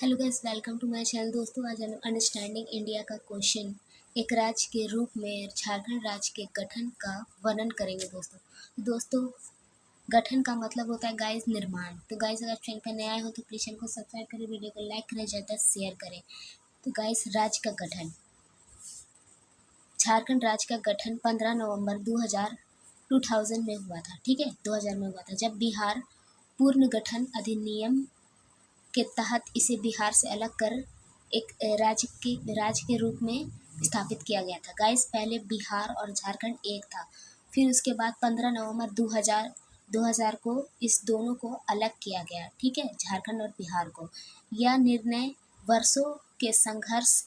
Hello guys, welcome to my channel. दोस्तों, आज हम अंडरस्टैंडिंग इंडिया का क्वेश्चन एक राज्य के रूप में झारखंड राज्य के गठन का वर्णन करेंगे। दोस्तों, गठन का मतलब होता है गाइस निर्माण। तो गाइस, अगर चैनल पर नया हो तो प्लीज़ चैनल को सब्सक्राइब करें, वीडियो को लाइक करें, ज़्यादा शेयर करें। तो गाइस, राज्य का गठन, झारखंड राज्य का गठन 15 नवंबर 2000 में हुआ था। ठीक है, 2000 में हुआ था, जब बिहार पूर्ण गठन अधिनियम के तहत इसे बिहार से अलग कर एक राज्य के रूप में स्थापित किया गया था। गाइस, पहले बिहार और झारखंड एक था, फिर उसके बाद 15 नवंबर 2000 को इस दोनों को अलग किया गया। ठीक है, झारखंड और बिहार को। यह निर्णय वर्षों के संघर्ष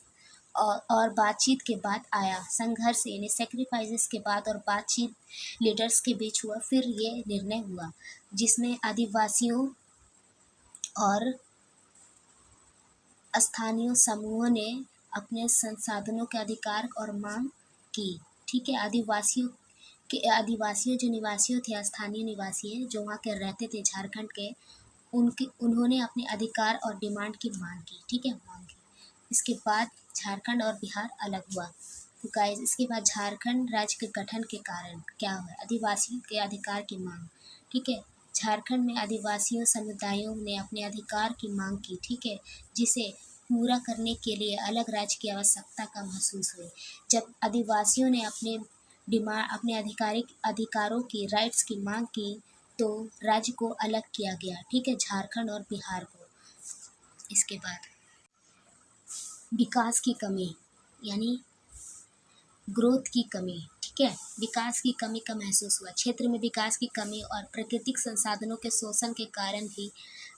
और बातचीत के बाद आया। संघर्ष यानी सेक्रीफाइसेस के बाद और बातचीत लीडर्स के बीच हुआ, फिर ये निर्णय हुआ, जिसमें आदिवासियों और स्थानीय समूहों ने अपने संसाधनों के अधिकार और मांग की। ठीक है, आदिवासियों जो निवासियों थे, स्थानीय निवासी हैं जो वहाँ के रहते थे झारखंड के, उन्होंने अपने अधिकार और डिमांड की मांग की। ठीक है, मांग की। इसके बाद झारखंड और बिहार अलग हुआ। तो गाइस, इसके बाद झारखंड राज्य के गठन के कारण क्या हुआ? आदिवासियों के अधिकार की मांग। ठीक है, झारखंड में आदिवासियों समुदायों ने अपने अधिकार की मांग की। ठीक है, जिसे पूरा करने के लिए अलग राज्य की आवश्यकता का महसूस हुई। जब आदिवासियों ने अपने अधिकारों की राइट्स की मांग की, तो राज्य को अलग किया गया। ठीक है, झारखंड और बिहार को। इसके बाद विकास की कमी यानी ग्रोथ की कमी। ठीक है, विकास की कमी का महसूस हुआ। क्षेत्र में विकास की कमी और प्राकृतिक संसाधनों के शोषण के कारण भी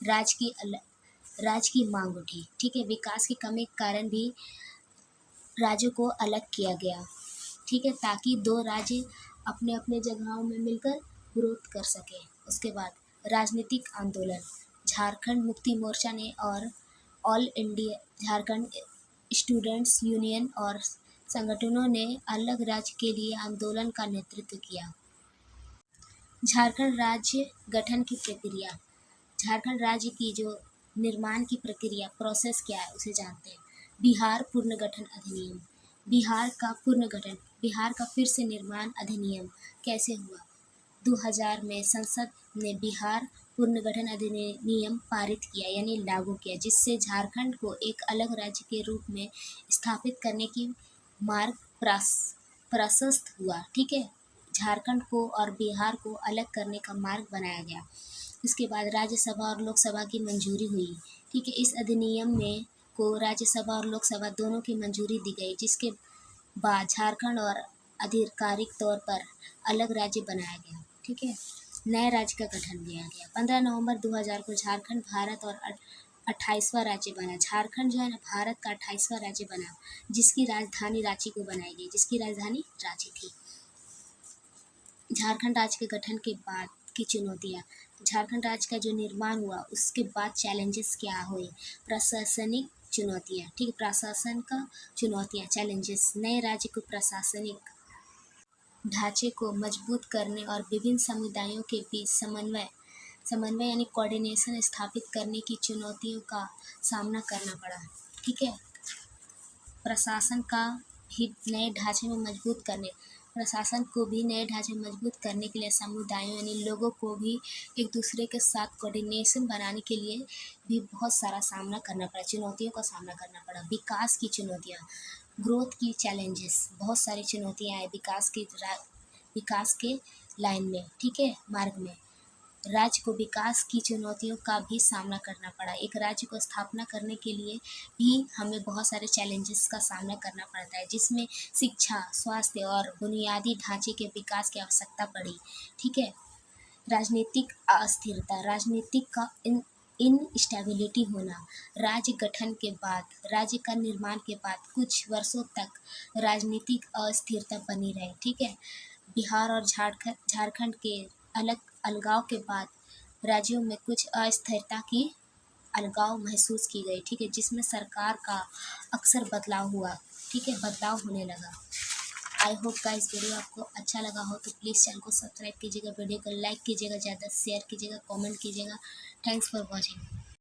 राज्य की मांग उठी। ठीक है, विकास की कमी के कारण भी राज्यों को अलग किया गया। ठीक है, ताकि दो राज्य अपने अपने जगहों में मिलकर ग्रोथ कर सके। उसके बाद राजनीतिक आंदोलन, झारखंड मुक्ति मोर्चा ने और all India Jharkhand students union और संगठनों ने अलग राज्य के लिए आंदोलन का नेतृत्व किया। झारखंड राज्य गठन की प्रक्रिया, झारखंड राज्य की जो निर्माण की प्रक्रिया प्रोसेस क्या है उसे जानते हैं। बिहार पुनर्गठन अधिनियम, बिहार का फिर से निर्माण अधिनियम कैसे हुआ? 2000 में संसद ने बिहार पुनर्गठन अधिनियम पारित किया यानी लागू किया, जिससे झारखंड को एक अलग राज्य के रूप में स्थापित करने की मार्ग प्रशस्त हुआ। ठीक है, झारखंड को और बिहार को अलग करने का मार्ग बनाया गया। इसके बाद राज्यसभा और लोकसभा की मंजूरी हुई। ठीक है, इस अधिनियम में को राज्यसभा और लोकसभा दोनों की मंजूरी दी गई, जिसके बाद झारखंड और आधिकारिक तौर पर अलग राज्य बनाया गया। ठीक है, नए राज्य का गठन किया गया। 15 नवंबर 2000 को झारखंड भारत और 28वां राज्य बना। झारखंड जो है ना, भारत का 28वां राज्य बना, जिसकी राजधानी रांची को बनाई गई, जिसकी राजधानी रांची थी। झारखंड राज्य के गठन के बाद की चुनौतियाँ, झारखंड राज्य का जो निर्माण हुआ उसके बाद चैलेंजेस क्या हुए? प्रशासनिक चुनौतियाँ। ठीक है, प्रशासन का चुनौतियाँ, चैलेंजेस। नए राज्य को प्रशासनिक ढांचे को मजबूत करने और विभिन्न समुदायों के बीच समन्वय यानी कोऑर्डिनेशन स्थापित करने की चुनौतियों का सामना करना पड़ा। ठीक है, प्रशासन को भी नए ढांचे में मजबूत करने के लिए समुदायों यानी लोगों को भी एक दूसरे के साथ कोऑर्डिनेशन बनाने के लिए भी बहुत सारा सामना करना पड़ा, चुनौतियों का सामना करना पड़ा। विकास की चुनौतियाँ, ग्रोथ की चैलेंजेस, बहुत सारी चुनौतियाँ आए विकास के लाइन में। ठीक है, मार्ग में राज्य को विकास की चुनौतियों का भी सामना करना पड़ा। एक राज्य को स्थापना करने के लिए भी हमें बहुत सारे चैलेंजेस का सामना करना पड़ता है, जिसमें शिक्षा, स्वास्थ्य और बुनियादी ढांचे के विकास की आवश्यकता पड़ी। ठीक है, राजनीतिक अस्थिरता, राजनीतिक का इनस्टेबिलिटी होना। राज्य का निर्माण के बाद कुछ वर्षों तक राजनीतिक अस्थिरता बनी रही। ठीक है, बिहार और झारखंड के अलगाव के बाद राज्यों में कुछ अस्थिरता की अलगाव महसूस की गई। ठीक है, जिसमें सरकार का अक्सर बदलाव हुआ। ठीक है, बदलाव होने लगा। आई होप गाइस वीडियो आपको अच्छा लगा हो तो प्लीज़ चैनल को सब्सक्राइब कीजिएगा, वीडियो को लाइक कीजिएगा, ज़्यादा शेयर कीजिएगा, कमेंट कीजिएगा। Thanks for watching.